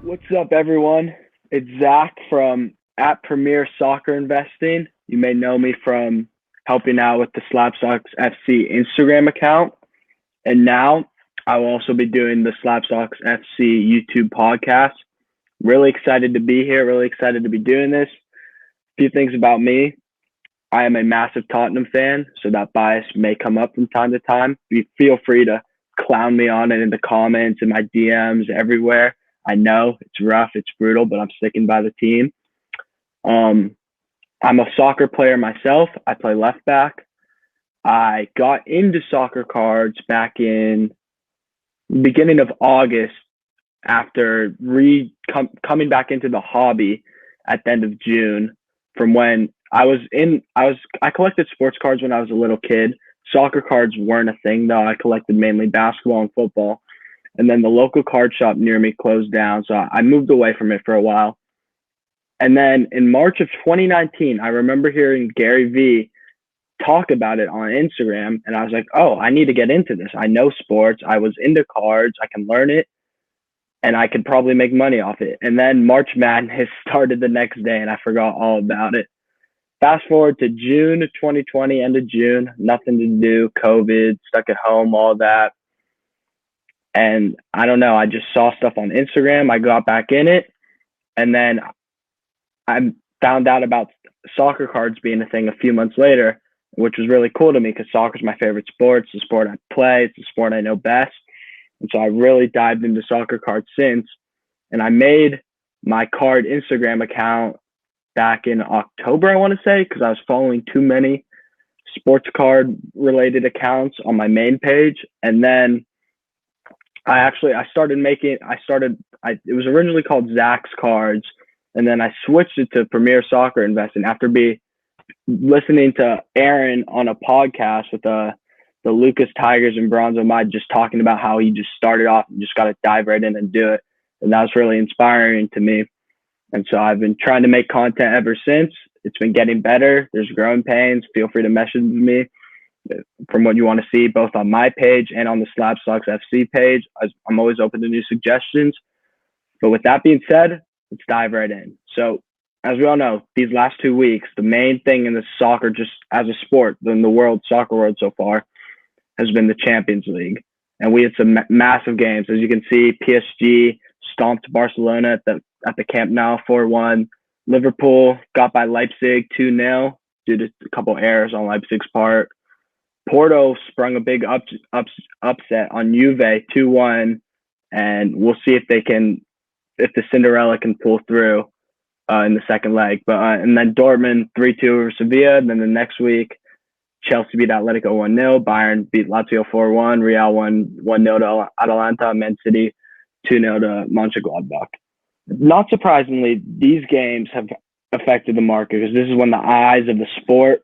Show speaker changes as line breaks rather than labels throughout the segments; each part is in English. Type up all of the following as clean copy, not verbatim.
What's up, everyone? It's Zach from at Premier Soccer Investing. You may know me from helping out with the Slapsocks FC Instagram account. And now I will also be doing the Slapsocks FC YouTube podcast. Really excited to be here. Really excited to be doing this. A few things about me. I am a massive Tottenham fan, so that bias may come up from time to time. Feel free to clown me on it in the comments, in my DMs, everywhere. I know it's rough, it's brutal, but I'm sticking by the team. I'm a soccer player myself. I play left back. I got into soccer cards back in the beginning of August after coming back into the hobby at the end of June from when I collected sports cards when I was a little kid. Soccer cards weren't a thing though. I collected mainly basketball and football. And then the local card shop near me closed down, so I moved away from it for a while. And then in March of 2019, I remember hearing Gary Vee talk about it on Instagram, and I was like, oh, I need to get into this. I know sports. I was into cards. I can learn it, and I could probably make money off it. And then March Madness started the next day, and I forgot all about it. Fast forward to June of 2020, end of June, nothing to do, COVID, stuck at home, all that. And I don't know, I just saw stuff on Instagram. I got back in it. And then I found out about soccer cards being a thing a few months later, which was really cool to me because soccer is my favorite sport. It's the sport I play. It's the sport I know best. And so I really dived into soccer cards since. And I made my card Instagram account back in October, I want to say, because I was following too many sports card related accounts on my main page. And then it was originally called Zach's Cards, and then I switched it to Premier Soccer Investing after listening to Aaron on a podcast with the Lucas Tigers and Bronzo Mide, just talking about how he just started off and just got to dive right in and do it. And that was really inspiring to me. And so I've been trying to make content ever since. It's been getting better. There's growing pains. Feel free to message me from what you want to see, both on my page and on the Slapsocks FC page. I'm always open to new suggestions. But with that being said, let's dive right in. So as we all know, these last 2 weeks, the main thing in the soccer, just as a sport, in the soccer world so far, has been the Champions League. And we had some massive games. As you can see, PSG stomped Barcelona at the Camp Nou 4-1. Liverpool got by Leipzig 2-0 due to a couple errors on Leipzig's part. Porto sprung a big upset on Juve 2-1, and we'll see if the Cinderella can pull through in the second leg. And then Dortmund 3-2 over Sevilla. And then the next week, Chelsea beat Atletico 1-0. Bayern beat Lazio 4-1. Real won 1-0 to Atalanta. Man City 2-0 to Mönchengladbach. Not surprisingly, these games have affected the market because this is when the eyes of the sport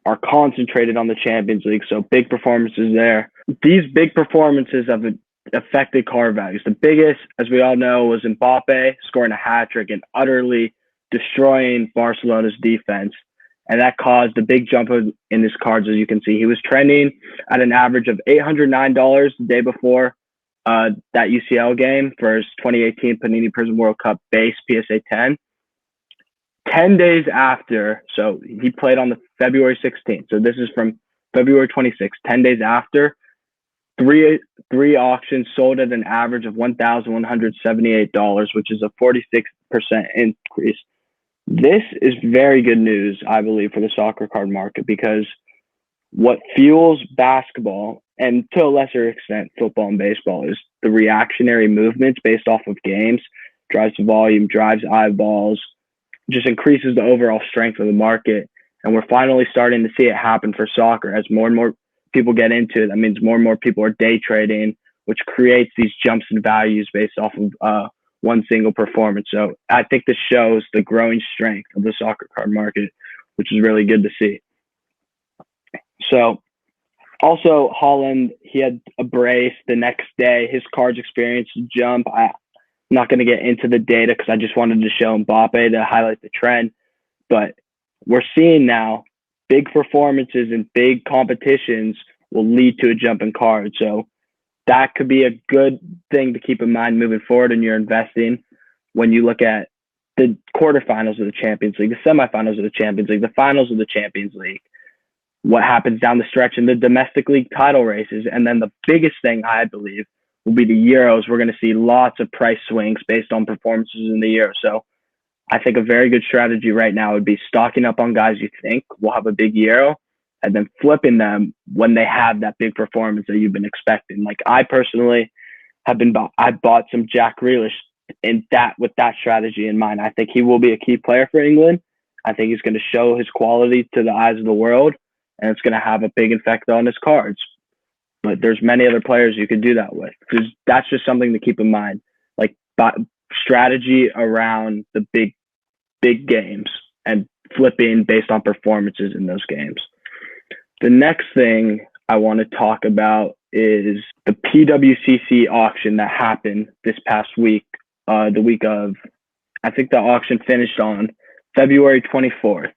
are concentrated on the Champions League, so big performances there. These big performances have affected card values. The biggest, as we all know, was Mbappe scoring a hat-trick and utterly destroying Barcelona's defense, and that caused a big jump in his cards, as you can see. He was trending at an average of $809 the day before that UCL game for his 2018 Panini Prizm World Cup base PSA 10. 10 days after, so he played on the February 16th. So this is from February 26th. 10 days after, three auctions sold at an average of $1,178, which is a 46% increase. This is very good news, I believe, for the soccer card market, because what fuels basketball, and to a lesser extent football and baseball, is the reactionary movements based off of games, drives volume, drives eyeballs, just increases the overall strength of the market. And we're finally starting to see it happen for soccer. As more and more people get into it, that means more and more people are day trading, which creates these jumps in values based off of one single performance. So I think this shows the growing strength of the soccer card market, which is really good to see. So also Holland, he had a brace the next day. His cards experienced a jump. I'm not going to get into the data because I just wanted to show Mbappe to highlight the trend. But we're seeing now big performances and big competitions will lead to a jump in cards. So that could be a good thing to keep in mind moving forward in your investing when you look at the quarterfinals of the Champions League, the semifinals of the Champions League, the finals of the Champions League, what happens down the stretch in the domestic league title races. And then the biggest thing, I believe, will be the Euros. We're going to see lots of price swings based on performances in the Euro. So I think a very good strategy right now would be stocking up on guys you think will have a big Euro and then flipping them when they have that big performance that you've been expecting. Like I personally I bought some Jack Grealish with that strategy in mind. I think he will be a key player for England. I think he's going to show his quality to the eyes of the world, and it's going to have a big effect on his cards. But there's many other players you could do that with. Because that's just something to keep in mind. Like strategy around the big games and flipping based on performances in those games. The next thing I want to talk about is the PWCC auction that happened this past week, the week of, I think the auction finished on February 24th.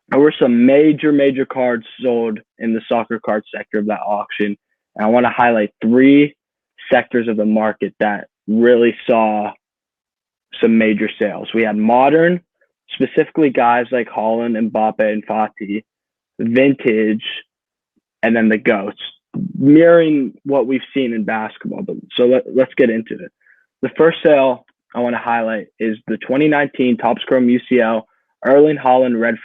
There were some major cards sold in the soccer card sector of that auction. And I want to highlight 3 sectors of the market that really saw some major sales. We had modern, specifically guys like Haaland, Mbappe, and Fati, vintage, and then the GOATs, mirroring what we've seen in basketball. So let's get into it. The first sale I want to highlight is the 2019 Topps Chrome UCL Erling Haaland Red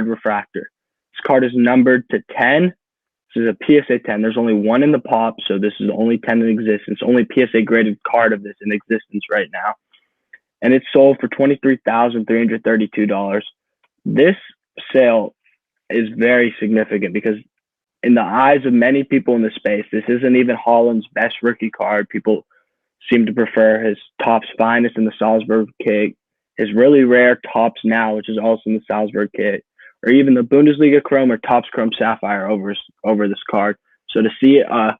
Refractor. This card is numbered to 10. This is a PSA 10. There's only one in the pop, so this is only 10 in existence. Only PSA graded card of this in existence right now. And it's sold for $23,332. This sale is very significant because in the eyes of many people in the space, this isn't even Haaland's best rookie card. People seem to prefer his Topps Finest in the Salzburg kit, his really rare Topps Now, which is also in the Salzburg kit, or even the Bundesliga Chrome or Topps Chrome Sapphire over this card. So to see a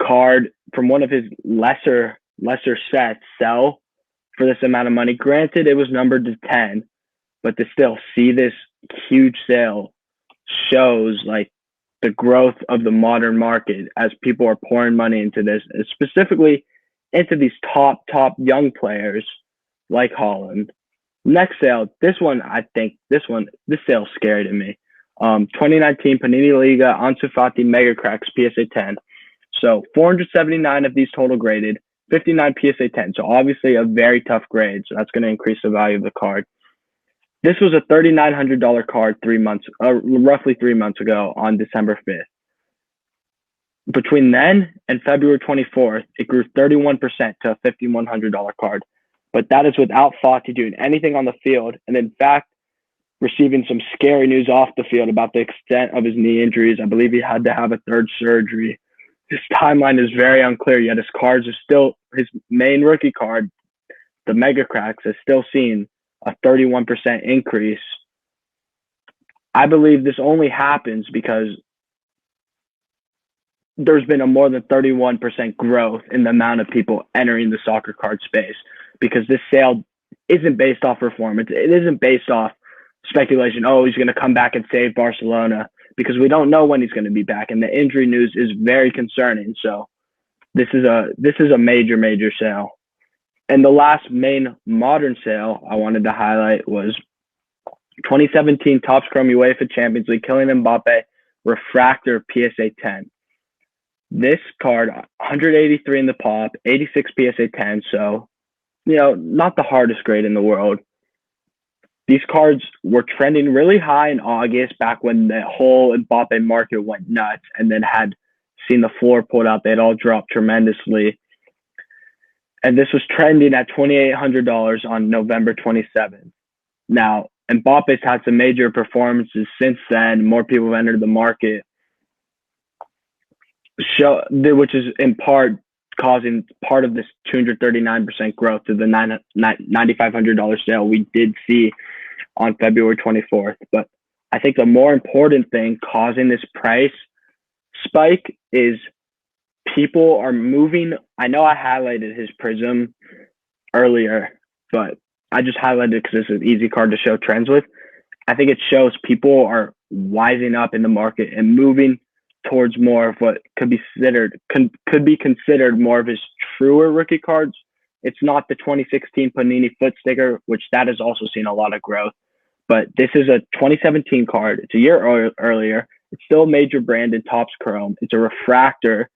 card from one of his lesser sets sell for this amount of money, granted it was numbered to 10, but to still see this huge sale shows like the growth of the modern market as people are pouring money into this, specifically into these top young players like Haaland. Next sale, this sale scary to me. 2019 Panini Liga Ansu Fati Mega Cracks PSA 10. So 479 of these total graded, 59 PSA 10. So obviously a very tough grade. So that's going to increase the value of the card. This was a $3,900 card roughly 3 months ago on December 5th. Between then and February 24th, it grew 31% to a $5,100 card. But that is without Fati doing anything on the field, and in fact, receiving some scary news off the field about the extent of his knee injuries. I believe he had to have a 3rd surgery. His timeline is very unclear, yet his cards are still, his main rookie card, the Mega Cracks, has still seen a 31% increase. I believe this only happens because there's been a more than 31% growth in the amount of people entering the soccer card space, because this sale isn't based off performance. It isn't based off speculation. Oh, he's going to come back and save Barcelona, because we don't know when he's going to be back. And the injury news is very concerning. So this is a major sale. And the last main modern sale I wanted to highlight was 2017 Topps Chrome UEFA Champions League Kylian Mbappe Refractor PSA 10. This card, 183 in the pop, 86 PSA 10. So, not the hardest grade in the world. These cards were trending really high in August, back when the whole Mbappe market went nuts, and then had seen the floor pulled out. They'd all dropped tremendously. And this was trending at $2,800 on November 27th. Now, Mbappe's had some major performances since then. More people have entered the market, which is in part causing part of this 239% growth to the $9,500 sale we did see on February 24th. But I think the more important thing causing this price spike is people are moving. I know I highlighted his Prism earlier, but I just highlighted it because it's an easy card to show trends with. I think it shows people are wising up in the market and moving towards more of what could be considered more of his truer rookie cards. It's not the 2016 Panini foot sticker, which that has also seen a lot of growth. But this is a 2017 card. It's a year earlier. It's still major brand in Topps Chrome. It's a refractor,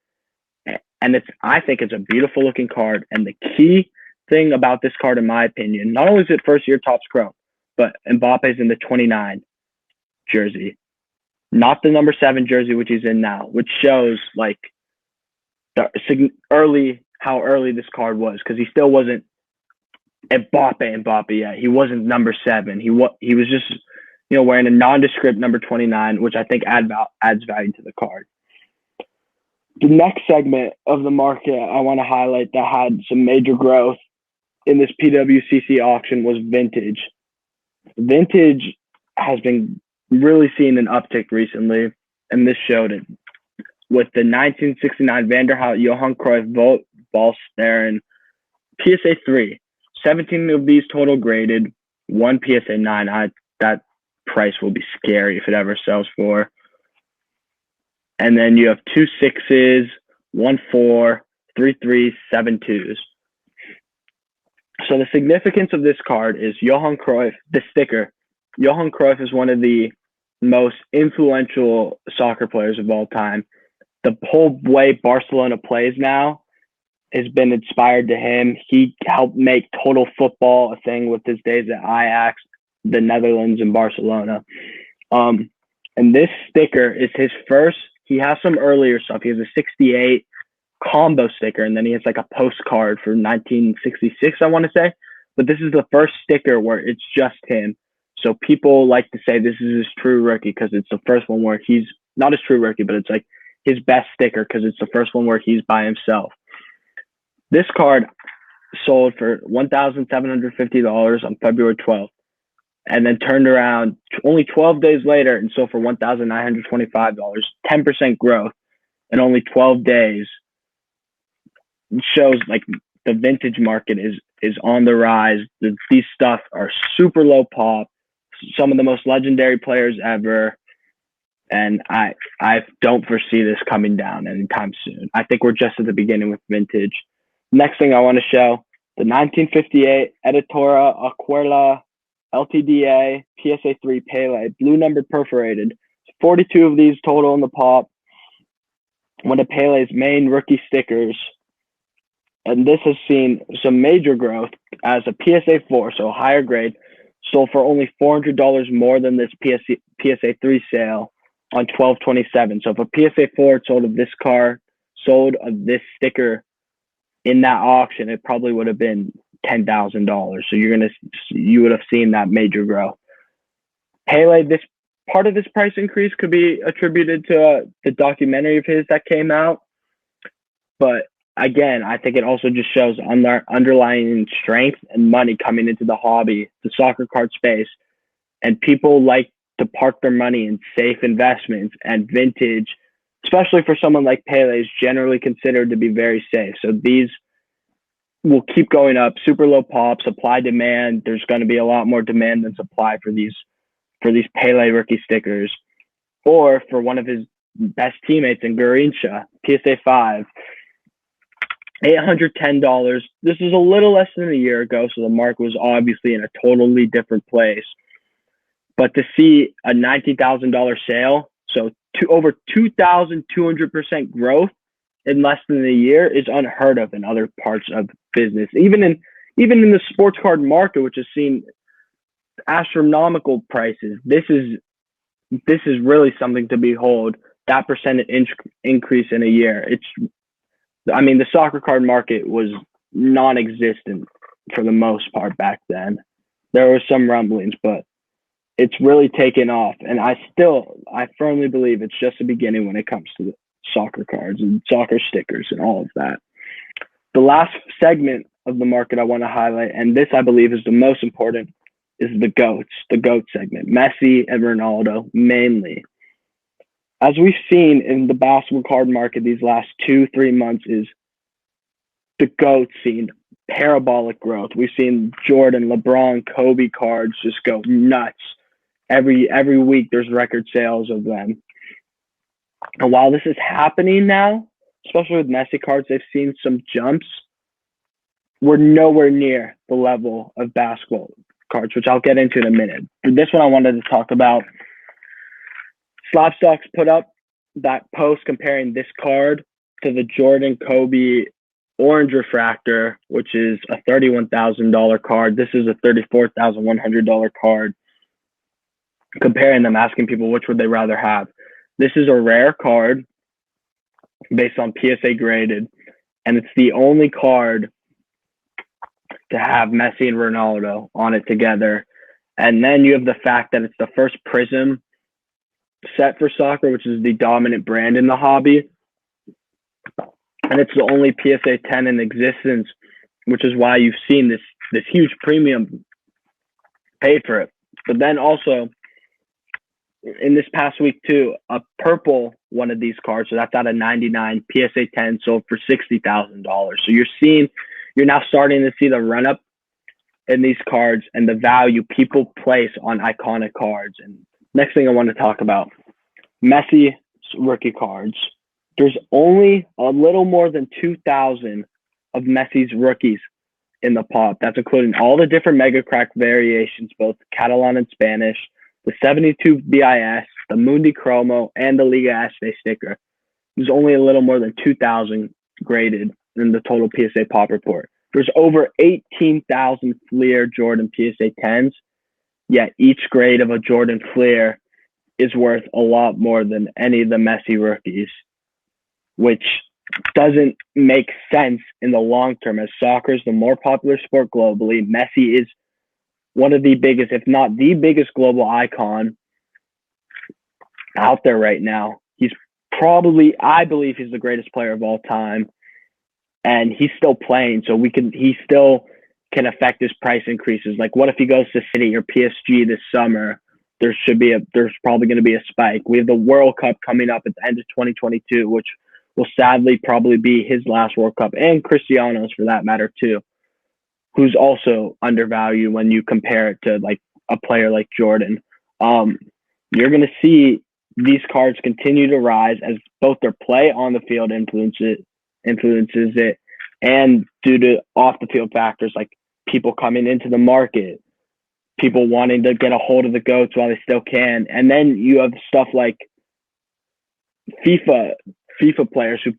and I think it's a beautiful looking card. And the key thing about this card, in my opinion, not only is it first year Topps Chrome, but Mbappe's in the 29 jersey, not the number 7 jersey, which he's in now, which shows like how early this card was, because he still wasn't Mbappe yet. He wasn't number 7. He was just wearing a nondescript number 29, which I think adds value to the card. The next segment of the market I want to highlight that had some major growth in this PWCC auction was vintage. Vintage has been really seeing an uptick recently, and this showed it with the 1969 Vanderhout Johan Cruyff Ball Stern PSA 3. 17 of these total graded, 1 PSA 9. That price will be scary if it ever sells for. And then you have 2 6s, 1 4, 3 3s, 7 2s. So the significance of this card is Johan Cruyff, the sticker. Johan Cruyff is one of the most influential soccer players of all time. The whole way Barcelona plays now has been inspired to him. He helped make total football a thing with his days at Ajax, the Netherlands, and Barcelona. And this sticker is his first. He has some earlier stuff. He has a 68 combo sticker, and then he has like a postcard for 1966, I want to say. But this is the first sticker where it's just him. So people like to say this is his true rookie because it's the first one where he's not his true rookie, but it's like his best sticker because it's the first one where he's by himself. This card sold for $1,750 on February 12th, and then turned around only 12 days later and sold for $1,925, 10% growth in only 12 days. It shows like the vintage market is on the rise. These stuff are super low pop, some of the most legendary players ever. And I don't foresee this coming down anytime soon. I think we're just at the beginning with vintage. Next thing I want to show, the 1958 Editora Aquila LTDA PSA 3 Pele, blue number perforated. 42 of these total in the pop. One of Pele's main rookie stickers. And this has seen some major growth as a PSA 4, so higher grade, sold for only $400 more than this PSA 3 sale on 12/27. So if a PSA 4 sold of this sticker in that auction, it probably would have been $10,000. So you would have seen that major growth. Pele, this part of this price increase could be attributed to the documentary of his that came out, but again, I think it also just shows underlying strength and money coming into the hobby, the soccer card space, and people like to park their money in safe investments, and vintage, especially for someone like Pele, is generally considered to be very safe. So these will keep going up, super low pop, supply demand. There's going to be a lot more demand than supply for these Pele rookie stickers, or for one of his best teammates in Garrincha, PSA 5. $810. This is a little less than a year ago, so the market was obviously in a totally different place. But to see a $19,000 sale, so over 2,200% growth in less than a year, is unheard of in other parts of business. Even in the sports card market, which has seen astronomical prices, this is really something to behold. That percentage increase in a year. The soccer card market was non-existent for the most part back then. There were some rumblings, but it's really taken off. And I firmly believe it's just the beginning when it comes to the soccer cards and soccer stickers and all of that. The last segment of the market I want to highlight, and this I believe is the most important, is the GOAT segment. Messi and Ronaldo mainly. As we've seen in the basketball card market these last 2-3 months, is the GOAT seen parabolic growth. We've seen Jordan, LeBron, Kobe cards just go nuts. Every week there's record sales of them. And while this is happening now, especially with Messi cards, they've seen some jumps. We're nowhere near the level of basketball cards, which I'll get into in a minute. For this one, I wanted to talk about Slabstocks put up that post comparing this card to the Jordan Kobe Orange Refractor, which is a $31,000 card. This is a $34,100 card. Comparing them, asking people which would they rather have. This is a rare card based on PSA graded, and it's the only card to have Messi and Ronaldo on it together. And then you have the fact that it's the first Prism set for soccer, which is the dominant brand in the hobby. And it's the only PSA 10 in existence, which is why you've seen this huge premium paid for it. But then also, in this past week too, a purple one of these cards, so that's out of 99, PSA 10 sold for $60,000. So you're now starting to see the run up in these cards and the value people place on iconic cards. And next thing I want to talk about, Messi rookie cards. There's only a little more than 2,000 of Messi's rookies in the pop. That's including all the different Mega Crack variations, both Catalan and Spanish, the 72 BIS, the Mundi Chromo, and the Liga Este sticker. There's only a little more than 2,000 graded in the total PSA pop report. There's over 18,000 Fleer Jordan PSA 10s, yet each grade of a Jordan Fleer is worth a lot more than any of the Messi rookies, which doesn't make sense in the long term. As soccer is the more popular sport globally, Messi is one of the biggest, if not the biggest global icon out there right now. He's probably, I believe he's the greatest player of all time, and he's still playing. So he still can affect his price increases. Like, what if he goes to City or PSG this summer? There's probably going to be a spike. We have the World Cup coming up at the end of 2022, which will sadly probably be his last World Cup, and Cristiano's for that matter too, who's also undervalued when you compare it to like a player like Jordan. You're going to see these cards continue to rise as both their play on the field influences it, and due to off the field factors like people coming into the market, people wanting to get a hold of the GOATs while they still can. And then you have stuff like FIFA players who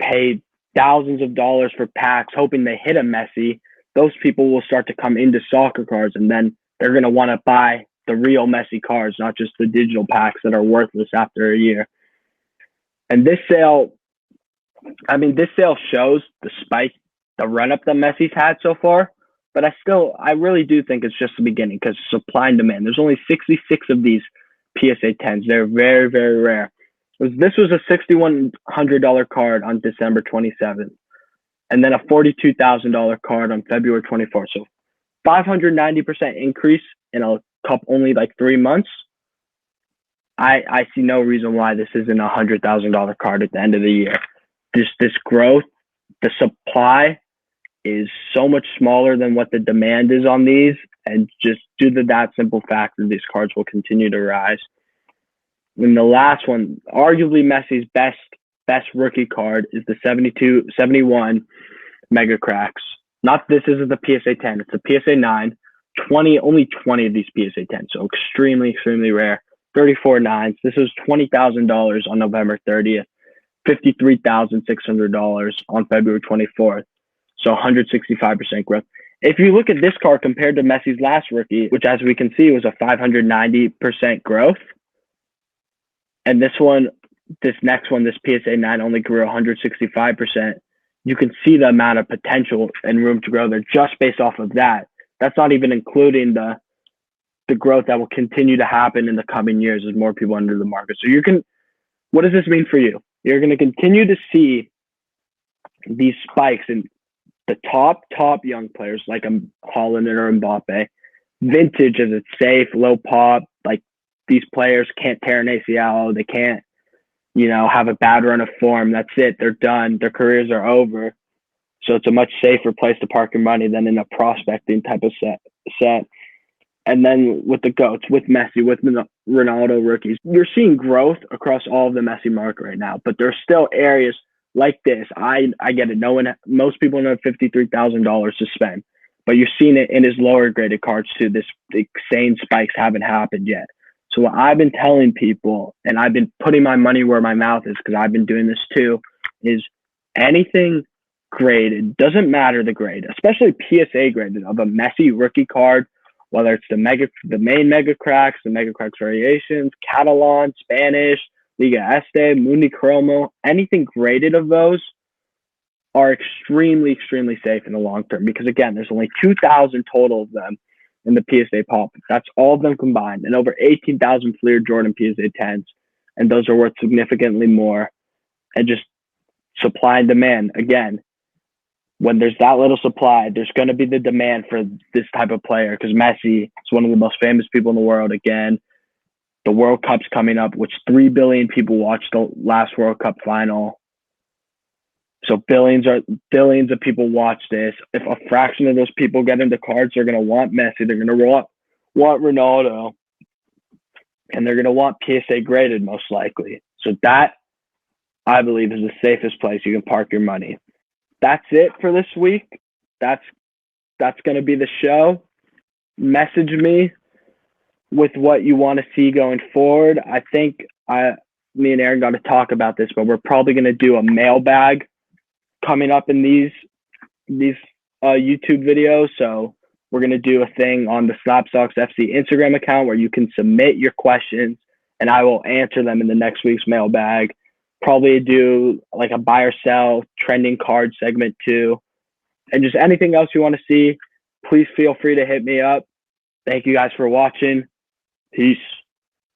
paid thousands of dollars for packs hoping they hit a Messi. Those people will start to come into soccer cards, and then they're going to want to buy the real Messi cards, not just the digital packs that are worthless after a year. And this sale shows the spike, the run-up that Messi's had so far. But I really do think it's just the beginning, because supply and demand. There's only 66 of these PSA 10s. They're very, very rare. This was a $6,100 card on December 27th, and then a $42,000 card on February 24th. So 590% increase in only like 3 months. I see no reason why this isn't a $100,000 card at the end of the year. This growth, the supply is so much smaller than what the demand is on these, and just due to that simple fact that these cards will continue to rise. And the last one, arguably Messi's best rookie card, is the 71 Mega Cracks. This isn't the PSA 10, it's a PSA 9. Only 20 of these PSA 10, so extremely, extremely rare. 34 nines. This was $20,000 on November 30th, $53,600 on February 24th. So 165% growth. If you look at this card compared to Messi's last rookie, which as we can see was a 590% growth, and this next one, this PSA 9 only grew 165%, you can see the amount of potential and room to grow there just based off of that. That's not even including the growth that will continue to happen in the coming years as more people enter the market. So what does this mean for you? You're going to continue to see these spikes in the top young players like Haaland or Mbappe. Vintage as it's safe, low pop. Like, these players can't tear an ACL. They can't, have a bad run of form. That's it. They're done. Their careers are over. So it's a much safer place to park your money than in a prospecting type of set. And then with the GOATs, with Messi, with Ronaldo rookies. You're seeing growth across all of the Messi market right now, but there's still areas like this. I get it. Most people don't have $53,000 to spend, but you're seeing it in his lower graded cards too. This insane spikes haven't happened yet. So what I've been telling people, and I've been putting my money where my mouth is because I've been doing this too, is anything graded, doesn't matter the grade, especially PSA graded of a Messi rookie card, whether it's the main mega cracks, the mega cracks variations, Catalan, Spanish, Liga Este, Mundi Chromo, anything graded of those are extremely, extremely safe in the long term because, again, there's only 2,000 total of them in the PSA pop. That's all of them combined, and over 18,000 Fleer Jordan PSA 10s, and those are worth significantly more. And just supply and demand, again, when there's that little supply, there's going to be the demand for this type of player because Messi is one of the most famous people in the world. Again, the World Cup's coming up, which 3 billion people watched the last World Cup final. So billions of people watch this. If a fraction of those people get into cards, they're going to want Messi. They're going to want Ronaldo. And they're going to want PSA graded most likely. So that, I believe, is the safest place you can park your money. That's it for this week. That's going to be the show. Message me with what you want to see going forward. I think me and Aaron got to talk about this, but we're probably going to do a mailbag coming up in these YouTube videos. So we're going to do a thing on the Slapsocks FC Instagram account where you can submit your questions and I will answer them in the next week's mailbag. Probably do like a buy or sell trending card segment too. And just anything else you want to see, please feel free to hit me up. Thank you guys for watching. Peace.